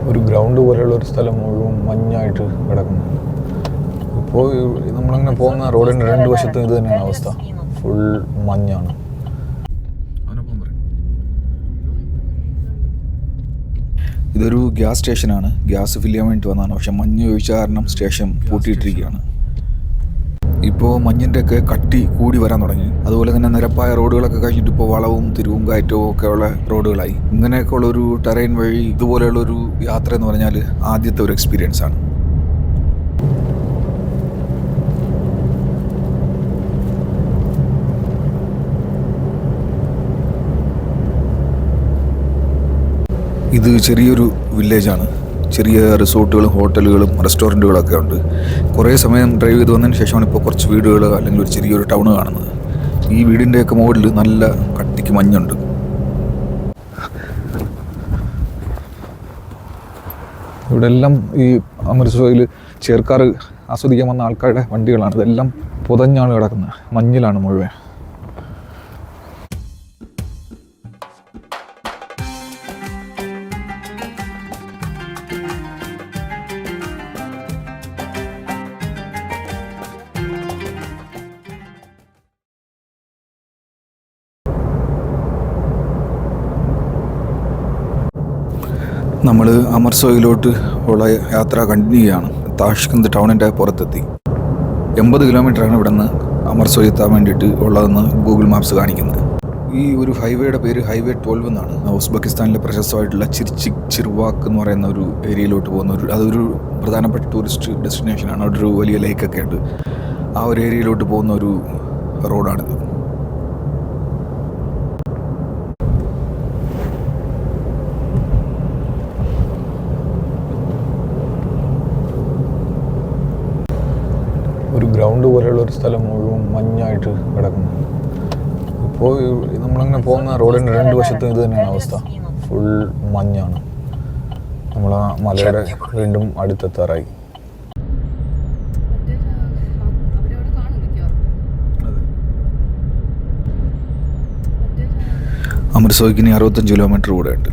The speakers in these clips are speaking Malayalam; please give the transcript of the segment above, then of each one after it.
ഒരു ഗ്രൗണ്ട് പോലെയുള്ള ഒരു സ്ഥലം മുഴുവൻ മഞ്ഞായിട്ട് കിടക്കുന്നു. ഇപ്പോൾ നമ്മളങ്ങനെ പോകുന്ന റോഡിൻ്റെ രണ്ട് വശത്തും ഇത് തന്നെയാണ് അവസ്ഥ, ഫുൾ മഞ്ഞാണ്. ഇതൊരു ഗ്യാസ് സ്റ്റേഷനാണ്. ഗ്യാസ് ഫില്ല് ചെയ്യാൻ വേണ്ടി വന്നതാണ്. പക്ഷെ മഞ്ഞ് ഒഴിച്ച കാരണം സ്റ്റേഷൻ പൂട്ടിയിട്ടിരിക്കുകയാണ്. ഇപ്പോൾ മഞ്ഞിൻ്റെയൊക്കെ കട്ടി കൂടി വരാൻ തുടങ്ങി. അതുപോലെ തന്നെ നിരപ്പായ റോഡുകളൊക്കെ കഴിഞ്ഞിട്ട് ഇപ്പോൾ വളവും തിരിവും കയറ്റവും ഒക്കെ ഉള്ള റോഡുകളായി. ഇങ്ങനെയൊക്കെ ഉള്ളൊരു ടെറൈൻ വഴി ഇതുപോലെയുള്ളൊരു യാത്ര എന്ന് പറഞ്ഞാൽ ആദ്യത്തെ ഒരു എക്സ്പീരിയൻസ് ആണ്. ഇത് ചെറിയൊരു വില്ലേജാണ്. ചെറിയ റിസോർട്ടുകളും ഹോട്ടലുകളും റെസ്റ്റോറൻറ്റുകളൊക്കെ ഉണ്ട്. കുറേ സമയം ഡ്രൈവ് ചെയ്ത് വന്നതിന് ശേഷമാണ് ഇപ്പോൾ കുറച്ച് വീടുകൾ അല്ലെങ്കിൽ ഒരു ചെറിയൊരു ടൗൺ കാണുന്നത്. ഈ വീടിൻ്റെയൊക്കെ മുകളിൽ നല്ല കട്ടിക്ക് മഞ്ഞുണ്ട്. ഇവിടെ എല്ലാം ഈ അമൃത്സറിൽ ചേർക്കാർ ആസ്വദിക്കാൻ വന്ന ആൾക്കാരുടെ വണ്ടികളാണ്. ഇതെല്ലാം പുതഞ്ഞാണ് കിടക്കുന്നത്, മഞ്ഞിലാണ് മുഴുവൻ. നമ്മൾ അമർസോയിലോട്ട് ഉള്ള യാത്ര കണ്ടിന്യൂ ചെയ്യാണ്. താഷ്കന്ത് ടൗണിൻ്റെ പുറത്തെത്തി. 80 കിലോമീറ്ററാണ് ഇവിടെ നിന്ന് അമർസോയിൽ എത്താൻ വേണ്ടിയിട്ട് ഉള്ളതെന്ന് ഗൂഗിൾ മാപ്സ് കാണിക്കുന്നത്. ഈ ഒരു ഹൈവേയുടെ പേര് ഹൈവേ 12 എന്നാണ്. ഉസ്ബെക്കിസ്ഥാനിലെ പ്രശസ്തമായിട്ടുള്ള ചിർവാക്ക് എന്ന് പറയുന്ന ഒരു ഏരിയയിലോട്ട് പോകുന്ന അതൊരു പ്രധാനപ്പെട്ട ടൂറിസ്റ്റ് ഡെസ്റ്റിനേഷനാണ്. അവിടെ ഒരു വലിയ ലേക്കൊക്കെ ഉണ്ട്. ആ ഒരു ഏരിയയിലോട്ട് പോകുന്ന ഒരു റോഡാണിത്. ഒരു ഗ്രൗണ്ട് പോലെയുള്ള ഒരു സ്ഥലം മുഴുവൻ മഞ്ഞായിട്ട് കിടക്കുന്നു. ഇപ്പോൾ നമ്മളങ്ങനെ പോകുന്ന റോഡിൻ്റെ രണ്ട് വശത്തും ഇത് തന്നെയാണ് അവസ്ഥ, ഫുൾ മഞ്ഞാണ്. നമ്മൾ ആ മലയുടെ വീണ്ടും അടുത്തെത്താറായി. അമൃത്സറിക്ക് ഇനി 65 കിലോമീറ്റർ കൂടെ ഉണ്ട്.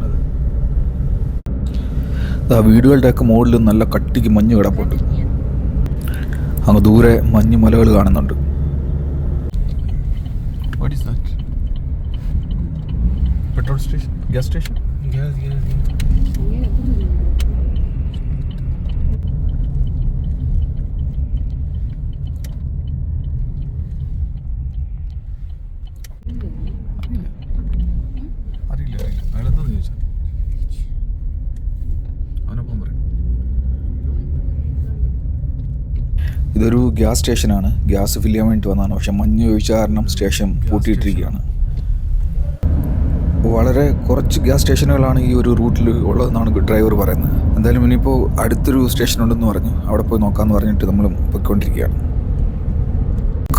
ആ വീടുകളുടെയൊക്കെ മുകളിൽ നല്ല കട്ടിക്ക് മഞ്ഞ് കിടപ്പുണ്ട്. അങ്ങ് ദൂരെ മഞ്ഞ് മലകൾ കാണുന്നുണ്ട്. Petrol station, gas station. അറിയില്ല അയാളെന്താന്ന് ചോദിച്ചാൽ അവനൊപ്പം പറയും. ഇതൊരു ഗ്യാസ് സ്റ്റേഷനാണ്. ഗ്യാസ് ഫില്ല് ചെയ്യാൻ വേണ്ടി വന്നതാണ്. പക്ഷെ മഞ്ഞ് ഒഴിച്ച കാരണം സ്റ്റേഷൻ പൂട്ടിയിട്ടിരിക്കുകയാണ്. വളരെ കുറച്ച് ഗ്യാസ് സ്റ്റേഷനുകളാണ് ഈ ഒരു റൂട്ടിൽ ഉള്ളതെന്നാണ് ഡ്രൈവർ പറയുന്നത്. എന്തായാലും ഇനിയിപ്പോൾ അടുത്തൊരു സ്റ്റേഷൻ ഉണ്ടെന്ന് പറഞ്ഞു. അവിടെ പോയി നോക്കാമെന്ന് പറഞ്ഞിട്ട് നമ്മൾ പോയിക്കൊണ്ടിരിക്കുകയാണ്.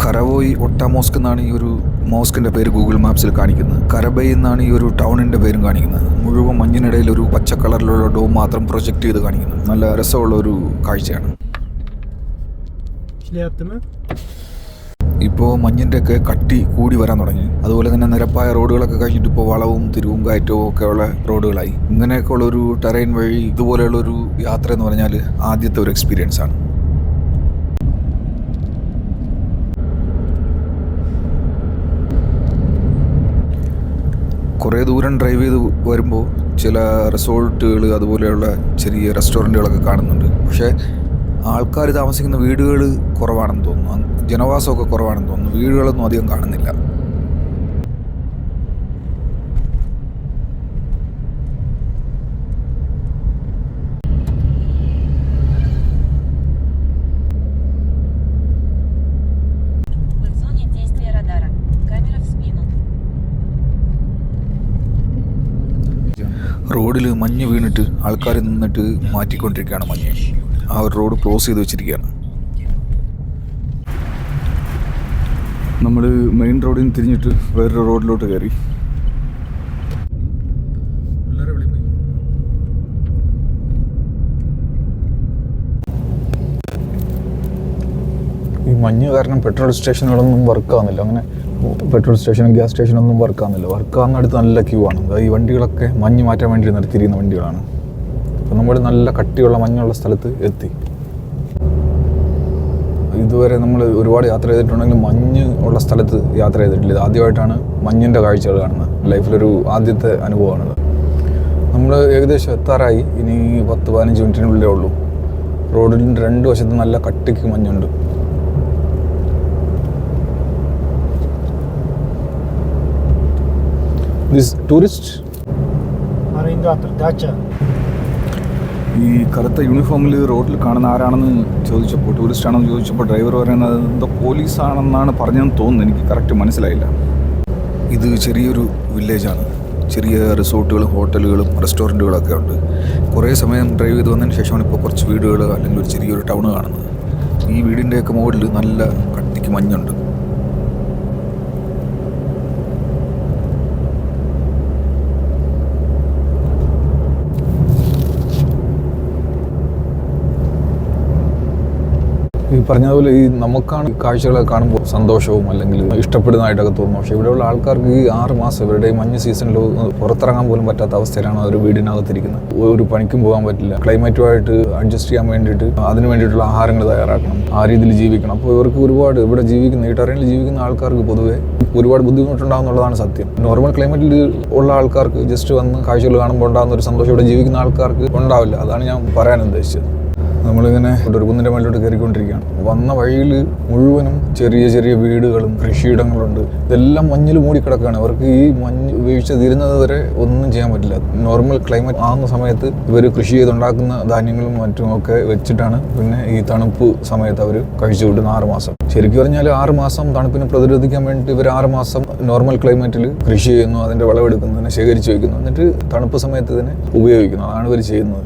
ഖറവോയി ഒട്ട മോസ്ക് എന്നാണ് ഈ ഒരു മോസ്കിൻ്റെ പേര് ഗൂഗിൾ മാപ്സിൽ കാണിക്കുന്നത്. കരബൈ എന്നാണ് ഈ ഒരു ടൗണിൻ്റെ പേരും കാണിക്കുന്നത്. മുഴുവൻ മഞ്ഞിനിടയിൽ ഒരു പച്ച കളറിലുള്ള ഡോം മാത്രം പ്രൊജക്റ്റ് ചെയ്ത് കാണിക്കുന്നു. നല്ല രസമുള്ള ഒരു കാഴ്ചയാണ്. ഇപ്പോൾ മഞ്ഞിൻ്റെയൊക്കെ കട്ടി കൂടി വരാൻ തുടങ്ങി. അതുപോലെ തന്നെ നിരപ്പായ റോഡുകളൊക്കെ കഴിഞ്ഞിട്ട് ഇപ്പോൾ വളവും തിരിവും കയറ്റവും ഒക്കെ ഉള്ള റോഡുകളായി. ഇങ്ങനെയൊക്കെ ഉള്ളൊരു ടെറൈൻ വഴി ഇതുപോലെയുള്ളൊരു യാത്ര എന്ന് പറഞ്ഞാൽ ആദ്യത്തെ ഒരു എക്സ്പീരിയൻസ് ആണ്. കുറേ ദൂരം ഡ്രൈവ് ചെയ്ത് വരുമ്പോൾ ചില റിസോർട്ടുകൾ അതുപോലെയുള്ള ചെറിയ റെസ്റ്റോറൻറ്റുകളൊക്കെ കാണുന്നുണ്ട്. പക്ഷേ ആൾക്കാർ താമസിക്കുന്ന വീടുകൾ കുറവാണെന്ന് തോന്നുന്നു. ജനവാസമൊക്കെ കുറവാണെന്ന് തോന്നുന്നു. വീടുകളൊന്നും അധികം കാണുന്നില്ല. റോഡിൽ മഞ്ഞ് വീണിട്ട് ആൾക്കാർ നിന്നിട്ട് മാറ്റിക്കൊണ്ടിരിക്കുകയാണ് മഞ്ഞ്. ആ ഒരു റോഡ് ക്ലോസ് ചെയ്ത് വെച്ചിരിക്കുകയാണ്. നമ്മൾ മെയിൻ റോഡിൽ നിന്ന് തിരിഞ്ഞിട്ട് വേറൊരു റോഡിലോട്ട് കയറി. ഈ മഞ്ഞ് കാരണം പെട്രോൾ സ്റ്റേഷനുകളൊന്നും വർക്കാവുന്നില്ല. അങ്ങനെ പെട്രോൾ സ്റ്റേഷനും ഗ്യാസ് സ്റ്റേഷനൊന്നും വർക്കാവുന്നില്ല. വർക്കാവുന്നിടത്ത് നല്ല ക്യൂ ആണ്. ഈ വണ്ടികളൊക്കെ മഞ്ഞ് മാറ്റാൻ വേണ്ടി നിർത്തിയിരിക്കുന്ന വണ്ടികളാണ്. അപ്പോൾ നമ്മൾ നല്ല കട്ടിയുള്ള മഞ്ഞുള്ള സ്ഥലത്ത് എത്തി. ഇതുവരെ നമ്മൾ ഒരുപാട് യാത്ര ചെയ്തിട്ടുണ്ടെങ്കിലും മഞ്ഞ് ഉള്ള സ്ഥലത്ത് യാത്ര ചെയ്തിട്ടില്ല. ഇത് ആദ്യമായിട്ടാണ് മഞ്ഞിൻ്റെ കാഴ്ചകൾ കാണുന്നത്. ലൈഫിലൊരു ആദ്യത്തെ അനുഭവമാണിത്. നമ്മൾ ഏകദേശം എത്താറായി. ഇനി 10-15 മിനിറ്റിനുള്ളിലേ ഉള്ളൂ. റോഡിൻ്റെ 2 വശത്ത് നല്ല കട്ടിക്ക് മഞ്ഞുണ്ട്. ടൂറിസ്റ്റ് ഈ കറുത്ത യൂണിഫോമിൽ റോഡിൽ കാണുന്ന ആരാണെന്ന് ചോദിച്ചപ്പോൾ, ടൂറിസ്റ്റ് ആണെന്ന് ചോദിച്ചപ്പോൾ ഡ്രൈവർ പറയുന്നത് എന്തോ പോലീസാണെന്നാണ് പറഞ്ഞതെന്ന് തോന്നുന്നു. എനിക്ക് കറക്റ്റ് മനസ്സിലായില്ല. ഇത് ചെറിയൊരു വില്ലേജാണ്. ചെറിയ റിസോർട്ടുകളും ഹോട്ടലുകളും റെസ്റ്റോറൻറ്റുകളൊക്കെ ഉണ്ട്. കുറേ സമയം ഡ്രൈവ് ചെയ്ത് വന്നതിന് ശേഷമാണ് ഇപ്പോൾ കുറച്ച് വീടുകൾ അല്ലെങ്കിൽ ഒരു ചെറിയൊരു ടൗൺ കാണുന്നത്. ഈ വീടിൻ്റെയൊക്കെ മുകളിൽ നല്ല കട്ടിക്ക് മഞ്ഞുണ്ട്. ഈ പറഞ്ഞതുപോലെ ഈ നമുക്കാണ് കാഴ്ചകളെ കാണുമ്പോൾ സന്തോഷവും അല്ലെങ്കിൽ ഇഷ്ടപ്പെടുന്നതായിട്ടൊക്കെ തോന്നും. പക്ഷേ ഇവിടെയുള്ള ആൾക്കാർക്ക് ഈ 6 മാസം ഇവരുടെ ഈ മഞ്ഞ് സീസണിൽ പുറത്തിറങ്ങാൻ പോലും പറ്റാത്ത അവസ്ഥയിലാണ് അവർ വീടിനകത്തിരിക്കുന്നത്. ഒരു പണിക്കും പോകാൻ പറ്റില്ല. ക്ലൈമറ്റുമായിട്ട് അഡ്ജസ്റ്റ് ചെയ്യാൻ വേണ്ടിയിട്ട് അതിന് വേണ്ടിയിട്ടുള്ള ആഹാരങ്ങൾ തയ്യാറാക്കണം, ആ രീതിയിൽ ജീവിക്കണം. അപ്പോൾ ഇവർക്ക് ഒരുപാട് ഇവിടെ ജീവിക്കുന്ന ഈ ടെറേനിൽ ജീവിക്കുന്ന ആൾക്കാർക്ക് പൊതുവെ ഒരുപാട് ബുദ്ധിമുട്ടുണ്ടാകുന്നുള്ളതാണ് സത്യം. നോർമൽ ക്ലൈമറ്റിൽ ഉള്ള ആൾക്കാർക്ക് ജസ്റ്റ് വന്ന് കാഴ്ചകൾ കാണുമ്പോൾ ഉണ്ടാകുന്ന ഒരു സന്തോഷം ഇവിടെ ജീവിക്കുന്ന ആൾക്കാർക്ക് ഉണ്ടാവില്ല. അതാണ് ഞാൻ പറയാൻ ഉദ്ദേശിച്ചത്. നമ്മളിങ്ങനെ ഒരു കുന്നിൻ്റെ മേലോട്ട് കയറിക്കൊണ്ടിരിക്കുകയാണ്. വന്ന വഴിയിൽ മുഴുവനും ചെറിയ ചെറിയ വീടുകളും കൃഷിയിടങ്ങളുണ്ട്. ഇതെല്ലാം മഞ്ഞിൽ മൂടിക്കിടക്കുകയാണ്. അവർക്ക് ഈ മഞ്ഞ് വീഴ്ച തീരുന്നത് വരെ ഒന്നും ചെയ്യാൻ പറ്റില്ല. നോർമൽ ക്ലൈമറ്റ് ആകുന്ന സമയത്ത് ഇവർ കൃഷി ചെയ്തുണ്ടാക്കുന്ന ധാന്യങ്ങളും മറ്റും ഒക്കെ വെച്ചിട്ടാണ് പിന്നെ ഈ തണുപ്പ് സമയത്ത് അവർ കഴിച്ചു വിടുന്ന 6 മാസം. ശരിക്കും പറഞ്ഞാൽ 6 മാസം തണുപ്പിനെ പ്രതിരോധിക്കാൻ വേണ്ടിയിട്ട് ഇവർ 6 മാസം നോർമൽ ക്ലൈമറ്റിൽ കൃഷി ചെയ്യുന്നു, അതിൻ്റെ വിളവെടുക്കുന്നതിനെ ശേഖരിച്ച് വയ്ക്കുന്നു, എന്നിട്ട് തണുപ്പ് സമയത്ത് ഇതിനെ ഉപയോഗിക്കുന്നു. അതാണ് ഇവർ ചെയ്യുന്നത്.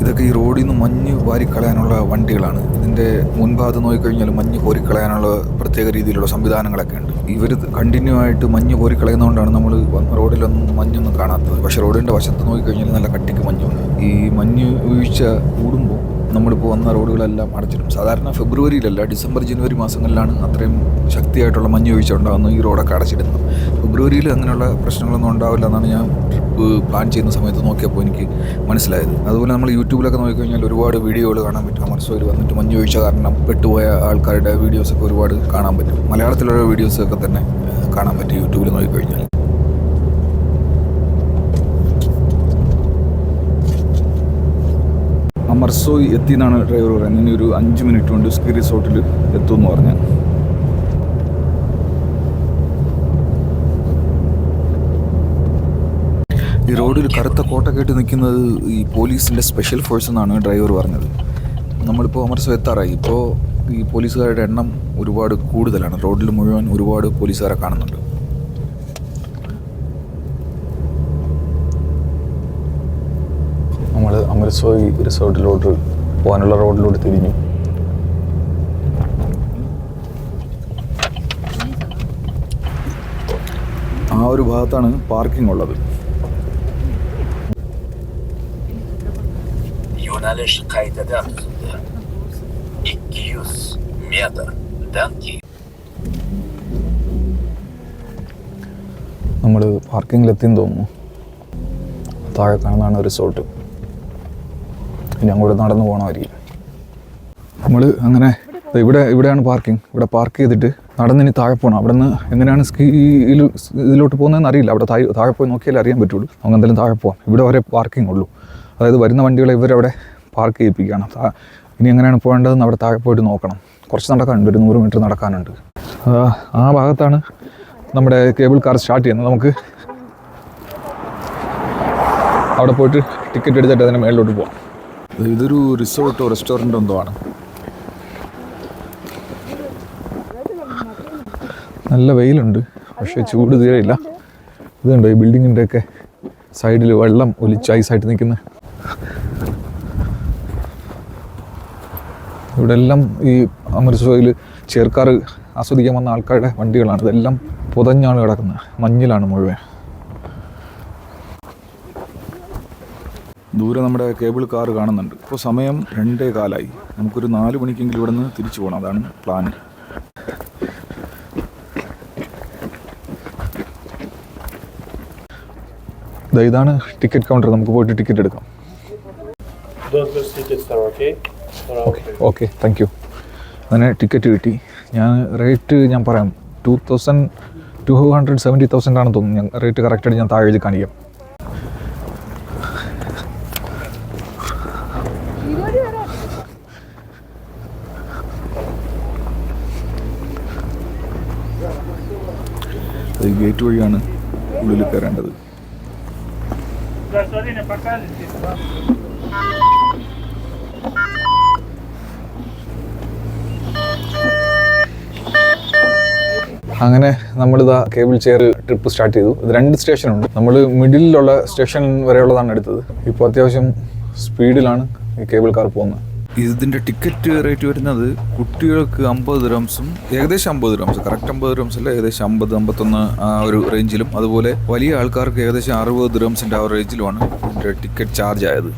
ഇതൊക്കെ ഈ റോഡിൽ നിന്ന് മഞ്ഞ് വാരിക്കളയാനുള്ള വണ്ടികളാണ്. ഇതിൻ്റെ മുൻഭാഗത്ത് നോക്കിക്കഴിഞ്ഞാൽ മഞ്ഞ് കോരിക്കളയാനുള്ള പ്രത്യേക രീതിയിലുള്ള സംവിധാനങ്ങളൊക്കെ ഉണ്ട്. ഇവർ കണ്ടിന്യൂ ആയിട്ട് മഞ്ഞ് കോരിക്കളയുന്നതുകൊണ്ടാണ് നമ്മൾ റോഡിലൊന്നും മഞ്ഞൊന്നും കാണാത്തത്. പക്ഷേ റോഡിൻ്റെ വശത്ത് നോക്കിക്കഴിഞ്ഞാൽ നല്ല കട്ടിക്ക് മഞ്ഞുണ്ട്. ഈ മഞ്ഞ് വീഴ്ച കൂടുമ്പോൾ നമ്മളിപ്പോൾ വന്ന റോഡുകളെല്ലാം അടച്ചിടും. സാധാരണ ഫെബ്രുവരിയിലല്ല, ഡിസംബർ ജനുവരി മാസങ്ങളിലാണ് അത്രയും ശക്തിയായിട്ടുള്ള മഞ്ഞ് വീഴ്ച ഉണ്ടാകുന്നത്, ഈ റോഡൊക്കെ അടച്ചിടുന്നത്. ഫെബ്രുവരിയിൽ അങ്ങനെയുള്ള പ്രശ്നങ്ങളൊന്നും ഉണ്ടാവില്ല എന്നാണ് ഞാൻ ട്രിപ്പ് പ്ലാൻ ചെയ്യുന്ന സമയത്ത് നോക്കിയപ്പോൾ എനിക്ക് മനസ്സിലായത്. അതുപോലെ നമ്മൾ യൂട്യൂബിലൊക്കെ നോക്കിക്കഴിഞ്ഞാൽ ഒരുപാട് വീഡിയോകൾ കാണാൻ പറ്റും. അമർസോയിൽ വന്നിട്ട് മഞ്ഞ് വീഴ്ച കാരണം പെട്ടുപോയ ആൾക്കാരുടെ വീഡിയോസൊക്കെ ഒരുപാട് കാണാൻ പറ്റും. മലയാളത്തിലുള്ള വീഡിയോസൊക്കെ തന്നെ കാണാൻ പറ്റും യൂട്യൂബിൽ നോക്കിക്കഴിഞ്ഞാൽ. അമർസോയ് എത്തിയെന്നാണ് ഡ്രൈവർ പറയുന്നത്. ഇനി ഒരു 5 മിനിറ്റ് കൊണ്ട് സ്കീ റിസോർട്ടിൽ എത്തുമെന്ന് പറഞ്ഞാൽ. ഈ റോഡിൽ കറുത്ത കോട്ട കെട്ടി നിൽക്കുന്നത് ഈ പോലീസിൻ്റെ സ്പെഷ്യൽ ഫോഴ്സ് എന്നാണ് ഡ്രൈവർ പറഞ്ഞത്. നമ്മളിപ്പോൾ അമർസോയ് എത്താറായി. ഇപ്പോൾ ഈ പോലീസുകാരുടെ എണ്ണം ഒരുപാട് കൂടുതലാണ്. റോഡിൽ മുഴുവൻ ഒരുപാട് പോലീസുകാരെ കാണുന്നുണ്ട്. നമ്മൾ അമർസോയ് റിസോർട്ടിലോട്ട് പോകാനുള്ള റോഡിലൂടെ തിരിഞ്ഞു. ആ ഒരു ഭാഗത്താണ് പാർക്കിംഗ് ഉള്ളത്. നമ്മൾ പാർക്കിങ്ങിലെത്തിയെന്ന് തോന്നുന്നു. താഴെ കാണുന്നതാണ് റിസോർട്ട്. ഇനി അങ്ങോട്ട് നടന്നു പോകണമായിരിക്കും. നമ്മൾ അങ്ങനെ ഇവിടെയാണ് പാർക്കിംഗ്. ഇവിടെ പാർക്ക് ചെയ്തിട്ട് നടന്നിനി താഴെ പോകണം. അവിടെ നിന്ന് എങ്ങനെയാണ് ഇതിലോട്ട് പോകുന്നതെന്ന് അറിയില്ല. അവിടെ താഴെ പോയി നോക്കിയാലേ അറിയാൻ പറ്റുള്ളൂ. നമുക്ക് എന്തായാലും താഴെ പോകാം. ഇവിടെ വരെ പാർക്കിംഗ് ഉള്ളൂ. അതായത് വരുന്ന വണ്ടികളെ ഇവരവിടെ പാർക്ക് ചെയ്യിപ്പിക്കുകയാണ്. ഇനി എങ്ങനെയാണ് പോകേണ്ടതെന്ന് അവിടെ താഴെ പോയിട്ട് നോക്കണം. കുറച്ച് നടക്കാനുണ്ട്, ഒരു 100 മീറ്റർ നടക്കാനുണ്ട്. ആ ഭാഗത്താണ് നമ്മുടെ കേബിൾ കാർ സ്റ്റാർട്ട് ചെയ്യുന്നത്. നമുക്ക് അവിടെ പോയിട്ട് ടിക്കറ്റ് എടുത്തിട്ട് അതിൻ്റെ മേളിലോട്ട് പോകാം. ഇതൊരു റിസോർട്ടോ റെസ്റ്റോറൻറ്റോ എന്തോ ആണ്. നല്ല വെയിലുണ്ട്, പക്ഷേ ചൂട് തീരെയില്ല. ഇതുണ്ട് ഈ ബിൽഡിങ്ങിൻ്റെയൊക്കെ സൈഡിൽ വെള്ളം ഒലിച്ച് ഐസായിട്ട് നിൽക്കുന്ന. ഇവിടെ എല്ലാം ഈ അമൃത്സറിൽ ചേർക്കാർ ആസ്വദിക്കാൻ വന്ന ആൾക്കാരുടെ വണ്ടികളാണ്. ഇതെല്ലാം പുതഞ്ഞാണ് കിടക്കുന്നത്, മഞ്ഞിലാണ് മുഴുവൻ. ദൂരെ നമ്മുടെ കേബിൾ കാർ കാണുന്നുണ്ട്. ഇപ്പോൾ സമയം 2:15. നമുക്കൊരു 4 മണിക്കെങ്കിലും ഇവിടെ നിന്ന് തിരിച്ചു പോകണം. അതാണ് പ്ലാൻ. ഇതാണ് ടിക്കറ്റ് കൗണ്ടർ. നമുക്ക് പോയിട്ട് ടിക്കറ്റ് എടുക്കാം. Okay thank you. അങ്ങനെ ടിക്കറ്റ് കിട്ടി. റേറ്റ് ഞാൻ പറയാം. 270,000 ആണെന്ന് തോന്നുന്നു. ഞാൻ റേറ്റ് കറക്റ്റായിട്ട് ഞാൻ താഴെ എഴുതി കാണിക്കാം. ഗേറ്റ് വഴിയാണ് ഉള്ളിൽ കയറേണ്ടത്. അങ്ങനെ നമ്മളിതാ കേബിൾ ചെയർ ട്രിപ്പ് സ്റ്റാർട്ട് ചെയ്തു. ഇത് 2 സ്റ്റേഷനുണ്ട്. നമ്മൾ മിഡിലുള്ള സ്റ്റേഷൻ വരെയുള്ളതാണ് എടുത്തത്. ഇപ്പോൾ അത്യാവശ്യം സ്പീഡിലാണ് ഈ കേബിൾ കാർ പോകുന്നത്. ഇതിൻ്റെ ടിക്കറ്റ് റേറ്റ് വരുന്നത് കുട്ടികൾക്ക് 50 ദിർഹംസും ഏകദേശം 50 ദിർഹംസ്, കറക്റ്റ് 50 ദിർഹംസ് അല്ല, ഏകദേശം 50-51 ആ ഒരു റേഞ്ചിലും, അതുപോലെ വലിയ ആൾക്കാർക്ക് ഏകദേശം 60 ദിർഹംസിൻ്റെ ആ ഒരു റേഞ്ചിലുമാണ് ഇതിൻ്റെ ടിക്കറ്റ് ചാർജ് ആയത്.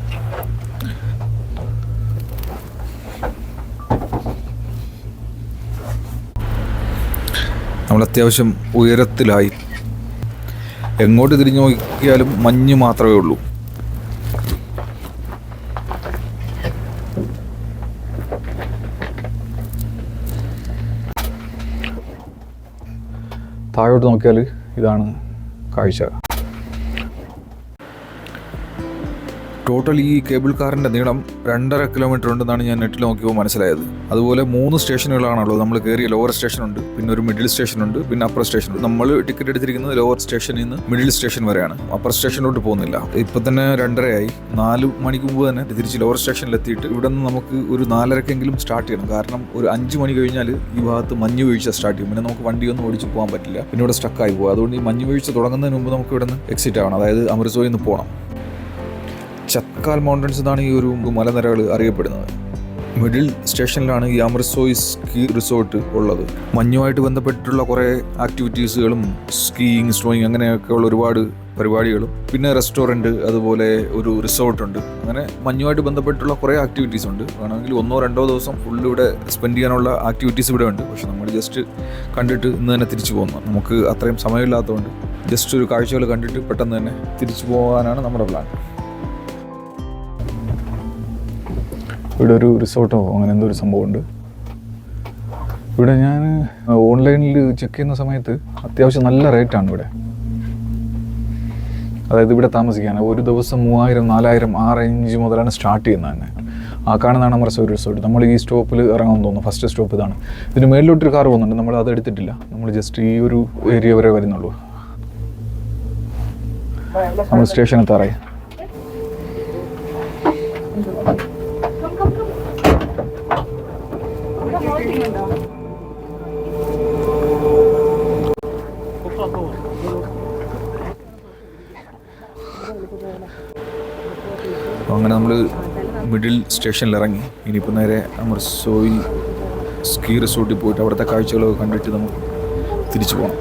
നമ്മൾ അത്യാവശ്യം ഉയരത്തിലായി. എങ്ങോട്ട് തിരിഞ്ഞു നോക്കിയാലും മഞ്ഞ് മാത്രമേ ഉള്ളൂ. താഴോട്ട് നോക്കിയാൽ ഇതാണ് കാഴ്ച. ടോട്ടൽ ഈ കേബിൾ കാറിൻ്റെ നീളം 2.5 കിലോമീറ്റർ ഉണ്ടെന്നാണ് ഞാൻ നെറ്റിൽ നോക്കിയപ്പോൾ മനസ്സിലായത്. അതുപോലെ 3 സ്റ്റേഷനുകളാണുള്ളത്. നമ്മൾ കയറിയ ലോവർ സ്റ്റേഷനുണ്ട്, പിന്നെ ഒരു മിഡിൽ സ്റ്റേഷനുണ്ട്, പിന്നെ അപ്പർ സ്റ്റേഷനുണ്ട്. നമ്മൾ ടിക്കറ്റ് എടുത്തിരിക്കുന്നത് ലോവർ സ്റ്റേഷനിൽ നിന്ന് മിഡിൽ സ്റ്റേഷൻ വരെയാണ്. അപ്പർ സ്റ്റേഷനിലോട്ട് പോകുന്നില്ല. ഇപ്പം തന്നെ 2:30 ആയി. 4 മണിക്ക് മുമ്പ് തന്നെ തിരിച്ച് ലോവർ സ്റ്റേഷനിലെത്തിയിട്ട് ഇവിടെ നിന്ന് നമുക്ക് ഒരു 4:30 സ്റ്റാർട്ട് ചെയ്യണം. കാരണം ഒരു 5 മണി കഴിഞ്ഞാൽ ഈ ഭാഗത്ത് മഞ്ഞ് വീഴ്ച സ്റ്റാർട്ട് ചെയ്യും. പിന്നെ നമുക്ക് വണ്ടിയൊന്നും ഓടിച്ച് പോകാൻ പറ്റില്ല. പിന്നെ ഇവിടെ സ്റ്റക്കായി പോകും. അതുകൊണ്ട് ഈ മഞ്ഞ് വീഴ്ച തുടങ്ങുന്നതിന് മുമ്പ് നമുക്ക് ഇവിടെ നിന്ന് എക്സിറ്റ് ആവണം. അതായത് അമൃത്സറിൽ നിന്ന് പോകണം. ചത്കാൽ മൗണ്ടൻസ് എന്നാണ് ഈ ഒരു മലനിരകൾ അറിയപ്പെടുന്നത്. മിഡിൽ സ്റ്റേഷനിലാണ് ഈ അമൃത്സോയ് സ്കീ റിസോർട്ട് ഉള്ളത്. മഞ്ഞുമായിട്ട് ബന്ധപ്പെട്ടിട്ടുള്ള കുറേ ആക്ടിവിറ്റീസുകളും സ്കീയിങ്, സ്നോയിങ് അങ്ങനെയൊക്കെയുള്ള ഒരുപാട് പരിപാടികളും, പിന്നെ റെസ്റ്റോറൻറ്റ്, അതുപോലെ ഒരു റിസോർട്ടുണ്ട്. അങ്ങനെ മഞ്ഞുമായിട്ട് ബന്ധപ്പെട്ടുള്ള കുറേ ആക്ടിവിറ്റീസ് ഉണ്ട്. വേണമെങ്കിൽ 1-2 ദിവസം ഫുള്ള് ഇവിടെ സ്പെൻഡ് ചെയ്യാനുള്ള ആക്ടിവിറ്റീസ് ഇവിടെ ഉണ്ട്. പക്ഷെ നമ്മൾ ജസ്റ്റ് കണ്ടിട്ട് ഇന്ന് തന്നെ തിരിച്ചു പോകുന്നു. നമുക്ക് അത്രയും സമയമില്ലാത്തതുകൊണ്ട് ജസ്റ്റ് ഒരു കാഴ്ചകൾ കണ്ടിട്ട് പെട്ടെന്ന് തന്നെ തിരിച്ചു പോകാനാണ് നമ്മുടെ പ്ലാൻ. ഇവിടെ ഒരു റിസോർട്ടോ അങ്ങനെ എന്തോ ഒരു സംഭവമുണ്ട്. ഇവിടെ ഞാൻ ഓൺലൈനിൽ ചെക്ക് ചെയ്യുന്ന സമയത്ത് അത്യാവശ്യം നല്ല റേറ്റാണ് ഇവിടെ. അതായത് ഇവിടെ താമസിക്കാൻ ഒരു ദിവസം 3000-4000 ആ റേഞ്ച് മുതലാണ് സ്റ്റാർട്ട് ചെയ്യുന്നത് തന്നെ. ആ കാണുന്നതാണ് അമൃത്സർ റിസോർട്ട്. നമ്മൾ ഈ സ്റ്റോപ്പിൽ ഇറങ്ങാൻ തോന്നുന്നു. ഫസ്റ്റ് സ്റ്റോപ്പ് ഇതാണ്. ഇതിന് മേളിലോട്ടൊരു കാർ പോകുന്നുണ്ട്. നമ്മൾ അത് എടുത്തിട്ടില്ല. നമ്മൾ ജസ്റ്റ് ഈ ഒരു ഏരിയ വരെ വരുന്നുള്ളൂ. നമ്മൾ സ്റ്റേഷൻ എത്താറായി. അങ്ങനെ നമ്മൾ മിഡിൽ സ്റ്റേഷനിൽ ഇറങ്ങി. ഇനിയിപ്പോൾ നേരെ അമൃത്സോയ് സ്കീ റിസോർട്ടിൽ പോയിട്ട് അവിടുത്തെ കാഴ്ചകളൊക്കെ കണ്ടിട്ട് നമുക്ക് തിരിച്ചു പോകണം.